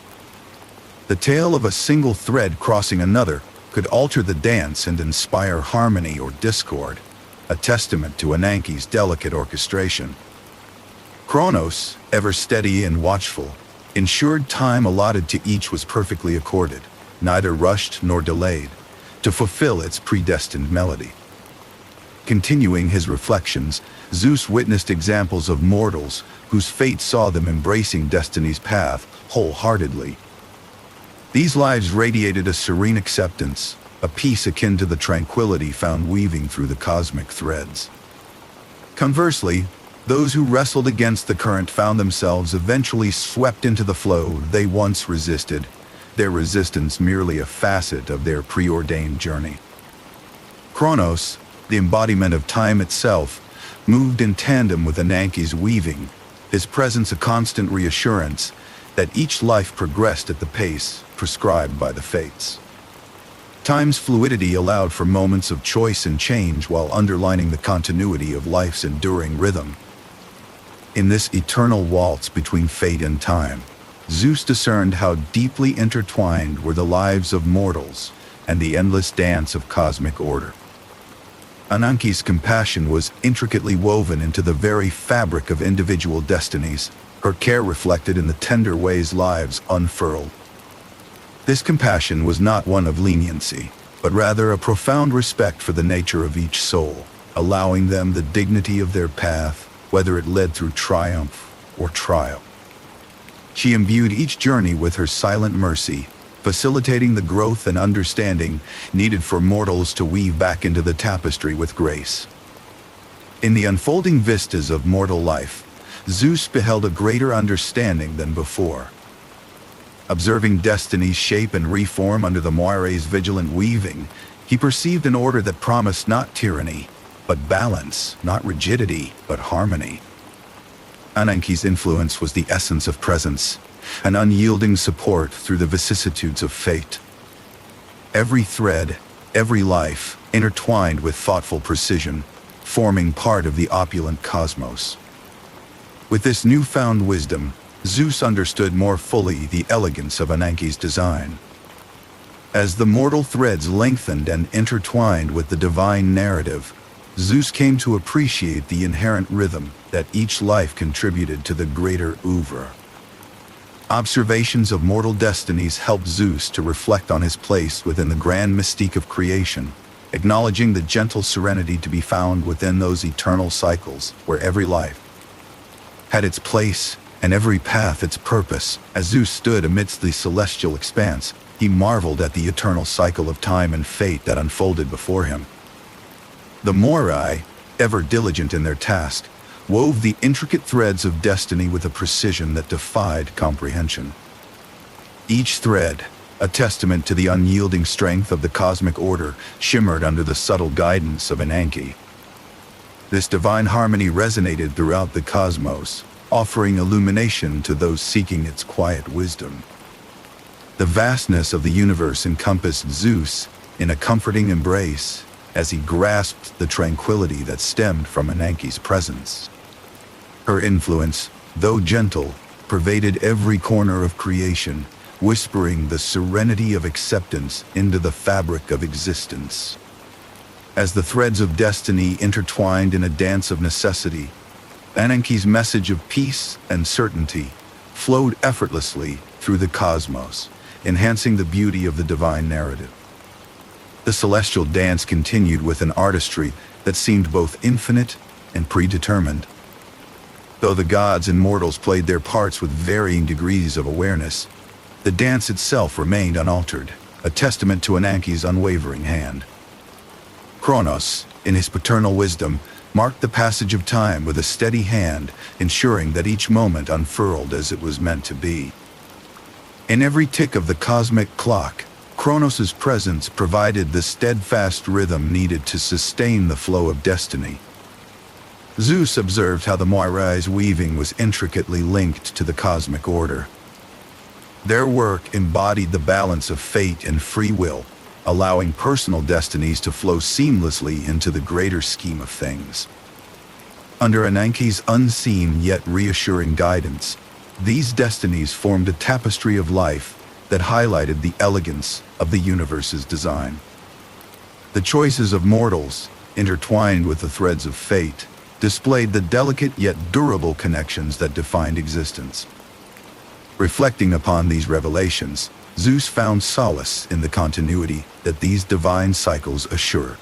The tale of a single thread crossing another could alter the dance and inspire harmony or discord, a testament to Ananke's delicate orchestration. Chronos, ever steady and watchful, ensured time allotted to each was perfectly accorded, neither rushed nor delayed, to fulfill its predestined melody. Continuing his reflections, Zeus witnessed examples of mortals whose fate saw them embracing Destiny's path wholeheartedly. These lives radiated a serene acceptance, a peace akin to the tranquility found weaving through the cosmic threads. Conversely, those who wrestled against the current found themselves eventually swept into the flow they once resisted, their resistance merely a facet of their preordained journey. Chronos, the embodiment of time itself, moved in tandem with Ananke's weaving, his presence a constant reassurance that each life progressed at the pace prescribed by the fates. Time's fluidity allowed for moments of choice and change while underlining the continuity of life's enduring rhythm. In this eternal waltz between fate and time, Zeus discerned how deeply intertwined were the lives of mortals and the endless dance of cosmic order. Ananke's compassion was intricately woven into the very fabric of individual destinies, her care reflected in the tender ways lives unfurled. This compassion was not one of leniency, but rather a profound respect for the nature of each soul, allowing them the dignity of their path, whether it led through triumph or trial. She imbued each journey with her silent mercy, facilitating the growth and understanding needed for mortals to weave back into the tapestry with grace. In the unfolding vistas of mortal life, Zeus beheld a greater understanding than before. Observing Destiny's shape and reform under the Moirai's vigilant weaving, he perceived an order that promised not tyranny, but balance, not rigidity, but harmony. Ananke's influence was the essence of presence, an unyielding support through the vicissitudes of fate. Every thread, every life, intertwined with thoughtful precision, forming part of the opulent cosmos. With this newfound wisdom, Zeus understood more fully the elegance of Ananke's design. As the mortal threads lengthened and intertwined with the divine narrative, Zeus came to appreciate the inherent rhythm that each life contributed to the greater oeuvre. Observations of mortal destinies helped Zeus to reflect on his place within the grand mystique of creation, acknowledging the gentle serenity to be found within those eternal cycles where every life had its place and every path its purpose. As Zeus stood amidst the celestial expanse, he marveled at the eternal cycle of time and fate that unfolded before him. The Moirai, ever diligent in their task, wove the intricate threads of destiny with a precision that defied comprehension. Each thread, a testament to the unyielding strength of the cosmic order, shimmered under the subtle guidance of Ananke. This divine harmony resonated throughout the cosmos, offering illumination to those seeking its quiet wisdom. The vastness of the universe encompassed Zeus in a comforting embrace as he grasped the tranquility that stemmed from Ananke's presence. Her influence, though gentle, pervaded every corner of creation, whispering the serenity of acceptance into the fabric of existence. As the threads of destiny intertwined in a dance of necessity, Ananke's message of peace and certainty flowed effortlessly through the cosmos, enhancing the beauty of the divine narrative. The celestial dance continued with an artistry that seemed both infinite and predetermined. Though the gods and mortals played their parts with varying degrees of awareness, the dance itself remained unaltered, a testament to Ananke's unwavering hand. Chronos, in his paternal wisdom, marked the passage of time with a steady hand, ensuring that each moment unfurled as it was meant to be. In every tick of the cosmic clock, Chronos' presence provided the steadfast rhythm needed to sustain the flow of destiny. Zeus observed how the Moirai's weaving was intricately linked to the cosmic order. Their work embodied the balance of fate and free will, allowing personal destinies to flow seamlessly into the greater scheme of things. Under Ananke's unseen yet reassuring guidance, these destinies formed a tapestry of life that highlighted the elegance of the universe's design. The choices of mortals, intertwined with the threads of fate, displayed the delicate yet durable connections that defined existence. Reflecting upon these revelations, Zeus found solace in the continuity that these divine cycles assure.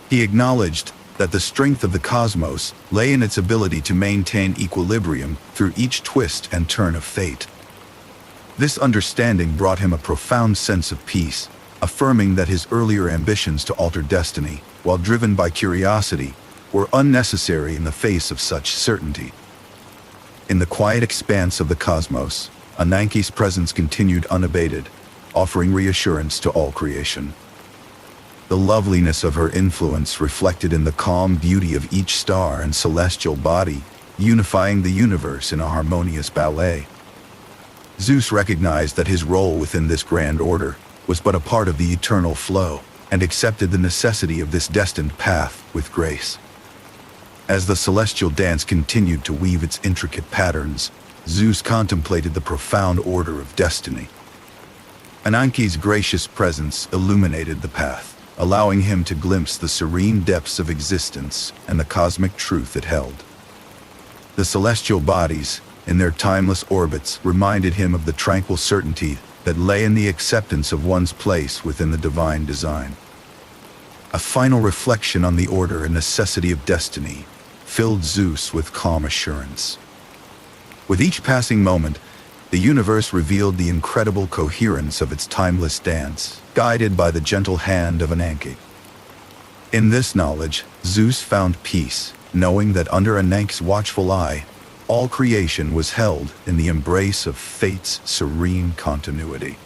He acknowledged that the strength of the cosmos lay in its ability to maintain equilibrium through each twist and turn of fate. This understanding brought him a profound sense of peace, affirming that his earlier ambitions to alter destiny, while driven by curiosity, were unnecessary in the face of such certainty. In the quiet expanse of the cosmos, Ananke's presence continued unabated, offering reassurance to all creation. The loveliness of her influence reflected in the calm beauty of each star and celestial body, unifying the universe in a harmonious ballet. Zeus recognized that his role within this grand order was but a part of the eternal flow, and accepted the necessity of this destined path with grace. As the celestial dance continued to weave its intricate patterns, Zeus contemplated the profound order of destiny. Ananke's gracious presence illuminated the path, allowing him to glimpse the serene depths of existence and the cosmic truth it held. The celestial bodies, in their timeless orbits, reminded him of the tranquil certainty that lay in the acceptance of one's place within the divine design. A final reflection on the order and necessity of destiny filled Zeus with calm assurance. With each passing moment, the universe revealed the incredible coherence of its timeless dance, guided by the gentle hand of Ananke. In this knowledge, Zeus found peace, knowing that under Ananke's watchful eye, all creation was held in the embrace of fate's serene continuity.